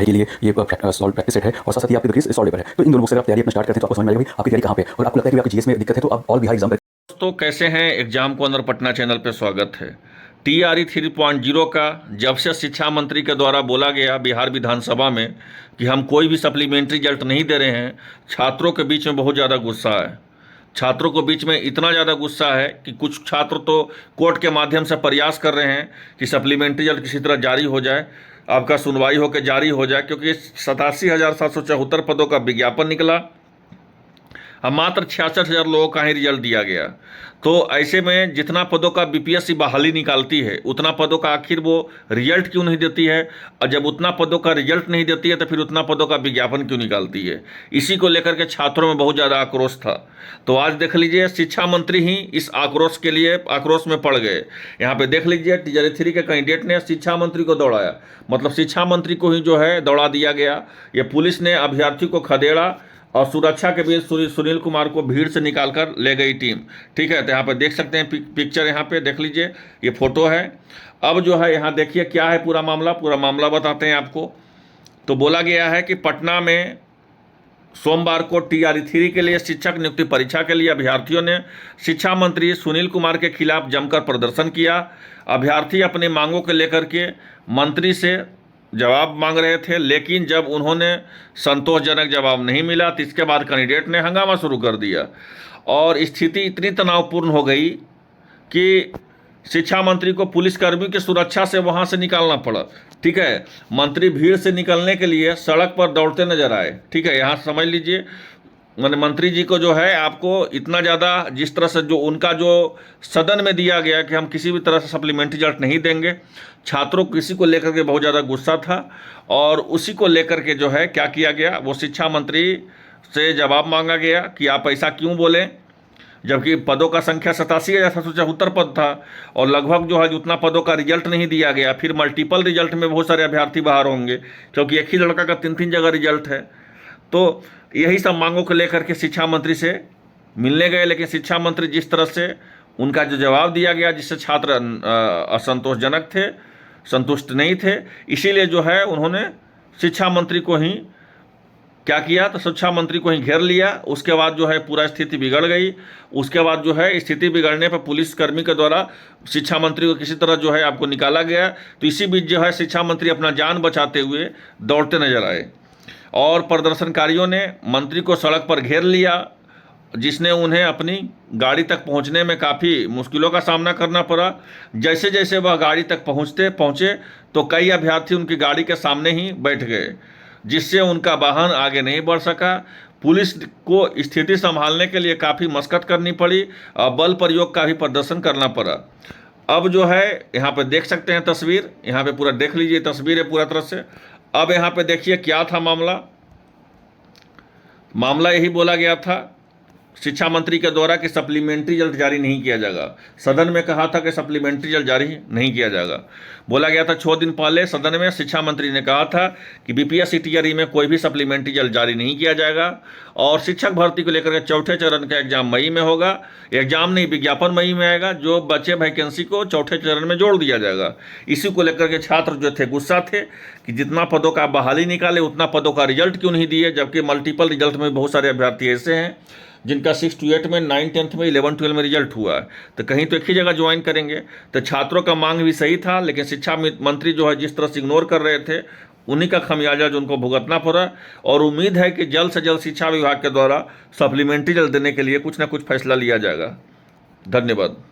के लिए ये सॉल्व प्रैक्टिस सेट है और साथ साथ ही आपकी डिग्री सॉल्व पेपर है। तो इन दोनों बुक से आप तैयारी अपना स्टार्ट करते हैं तो आपको समझ में आएगा आपकी तैयारी कहाँ पे, और आपको लगता है कि आपकी जीएस में दिक्कत है तो आप ऑल बिहार एग्जाम। दोस्तों कैसे हैं, एग्जाम को अंदर पटना चैनल पे स्वागत है। TRE 3.0 का जब से शिक्षा मंत्री के द्वारा बोला गया बिहार विधानसभा में कि हम कोई भी सप्लीमेंट्री रिजल्ट नहीं दे रहे हैं, छात्रों के बीच में बहुत ज़्यादा गुस्सा है। छात्रों के बीच में इतना ज़्यादा गुस्सा है कि कुछ छात्र तो कोर्ट के माध्यम से प्रयास कर रहे हैं कि सप्लीमेंट्री रिजल्ट किसी तरह जारी हो जाए, आपका सुनवाई होकर जारी हो जाए, क्योंकि 87,774 पदों का विज्ञापन निकला, अब मात्र 66,000 लोगों का ही रिजल्ट दिया गया। तो ऐसे में जितना पदों का BPSC बहाली निकालती है उतना पदों का आखिर वो रिजल्ट क्यों नहीं देती है, और जब उतना पदों का रिजल्ट नहीं देती है तो फिर उतना पदों का विज्ञापन क्यों निकालती है। इसी को लेकर के छात्रों में बहुत ज़्यादा आक्रोश था। तो आज देख लीजिए शिक्षा मंत्री ही इस आक्रोश के लिए आक्रोश में पड़ गए। यहाँ पे देख लीजिए TRE 3 के कैंडिडेट ने शिक्षा मंत्री को दौड़ाया, मतलब शिक्षा मंत्री को ही जो है दौड़ा दिया गया। ये पुलिस ने अभ्यर्थी को खदेड़ा और सुरक्षा के बीच सुनील कुमार को भीड़ से निकालकर ले गई टीम। ठीक है, तो यहाँ पे देख सकते हैं पिक्चर, यहाँ पे देख लीजिए, ये फोटो है। अब जो है यहाँ देखिए क्या है पूरा मामला बताते हैं आपको। तो बोला गया है कि पटना में सोमवार को TRE 3 के लिए शिक्षक नियुक्ति परीक्षा के लिए अभ्यर्थियों ने शिक्षा मंत्री सुनील कुमार के खिलाफ जमकर प्रदर्शन किया। अभ्यर्थी अपनी मांगों को लेकर के मंत्री से जवाब मांग रहे थे, लेकिन जब उन्होंने संतोषजनक जवाब नहीं मिला तो इसके बाद कैंडिडेट ने हंगामा शुरू कर दिया और स्थिति इतनी तनावपूर्ण हो गई कि शिक्षा मंत्री को पुलिसकर्मी की सुरक्षा से वहां से निकालना पड़ा। ठीक है, मंत्री भीड़ से निकलने के लिए सड़क पर दौड़ते नजर आए। ठीक है, यहाँ समझ लीजिए, मैंने मंत्री जी को जो है आपको इतना ज़्यादा जिस तरह से जो उनका जो सदन में दिया गया कि हम किसी भी तरह से सप्लीमेंट्री रिजल्ट नहीं देंगे, छात्रों को इसी को लेकर के बहुत ज़्यादा गुस्सा था और उसी को लेकर के जो है क्या किया गया, वो शिक्षा मंत्री से जवाब मांगा गया कि आप ऐसा क्यों बोलें, जबकि पदों का संख्या 87,774 पद था और लगभग जो है उतना पदों का रिजल्ट नहीं दिया गया। फिर मल्टीपल रिजल्ट में बहुत सारे अभ्यर्थी बाहर होंगे क्योंकि एक ही लड़का का 3-3 जगह रिजल्ट है। तो यही सब मांगों को लेकर के शिक्षा मंत्री से मिलने गए, लेकिन शिक्षा मंत्री जिस तरह से उनका जो जवाब दिया गया जिससे छात्र असंतोषजनक थे, संतुष्ट नहीं थे, इसीलिए जो है उन्होंने शिक्षा मंत्री को ही क्या किया, तो शिक्षा मंत्री को ही घेर लिया। उसके बाद जो है पूरा स्थिति बिगड़ गई। उसके बाद जो है स्थिति बिगड़ने पर पुलिसकर्मी के द्वारा शिक्षा मंत्री को किसी तरह जो है आपको निकाला गया। तो इसी बीच जो है शिक्षा मंत्री अपना जान बचाते हुए दौड़ते नजर आए और प्रदर्शनकारियों ने मंत्री को सड़क पर घेर लिया, जिसने उन्हें अपनी गाड़ी तक पहुंचने में काफ़ी मुश्किलों का सामना करना पड़ा। जैसे जैसे वह गाड़ी तक पहुंचे तो कई अभ्यर्थी उनकी गाड़ी के सामने ही बैठ गए, जिससे उनका वाहन आगे नहीं बढ़ सका। पुलिस को स्थिति संभालने के लिए काफ़ी मशक्कत करनी पड़ी और बल प्रयोग का भी प्रदर्शन करना पड़ा। अब जो है यहाँ पे देख सकते हैं तस्वीर, यहाँ पे पूरा देख लीजिए तस्वीर है पूरा तरह से। अब यहाँ पे देखिए क्या था मामला यही बोला गया था शिक्षा मंत्री के द्वारा कि सप्लीमेंट्री रिजल्ट जारी नहीं किया जाएगा। सदन में कहा था कि सप्लीमेंट्री रिजल्ट जारी नहीं किया जाएगा। बोला गया था 6 दिन पहले सदन में शिक्षा मंत्री ने कहा था कि BPSC TRE में कोई भी सप्लीमेंट्री रिजल्ट जारी नहीं किया जाएगा और शिक्षक भर्ती को लेकर के चौथे चरण का एग्जाम मई में होगा। एग्जाम नहीं, विज्ञापन मई में आएगा, जो बचे वैकेंसी को चौथे चरण में जोड़ दिया जाएगा। इसी को लेकर के छात्र जो थे गुस्सा थे कि जितना पदों का बहाली निकाले उतना पदों का रिजल्ट क्यों नहीं दिए, जबकि मल्टीपल रिजल्ट में बहुत सारे अभ्यर्थी ऐसे हैं जिनका 6 to 8 में, 9, 10th में, 11, 12 में रिजल्ट हुआ है, तो कहीं तो एक ही जगह ज्वाइन करेंगे। तो छात्रों का मांग भी सही था, लेकिन शिक्षा मंत्री जो है जिस तरह से इग्नोर कर रहे थे उन्हीं का खमियाजा जो उनको भुगतना पड़ा। और उम्मीद है कि जल्द से जल्द शिक्षा विभाग के द्वारा सप्लीमेंट्री रिजल्ट देने के लिए कुछ ना कुछ फैसला लिया जाएगा। धन्यवाद।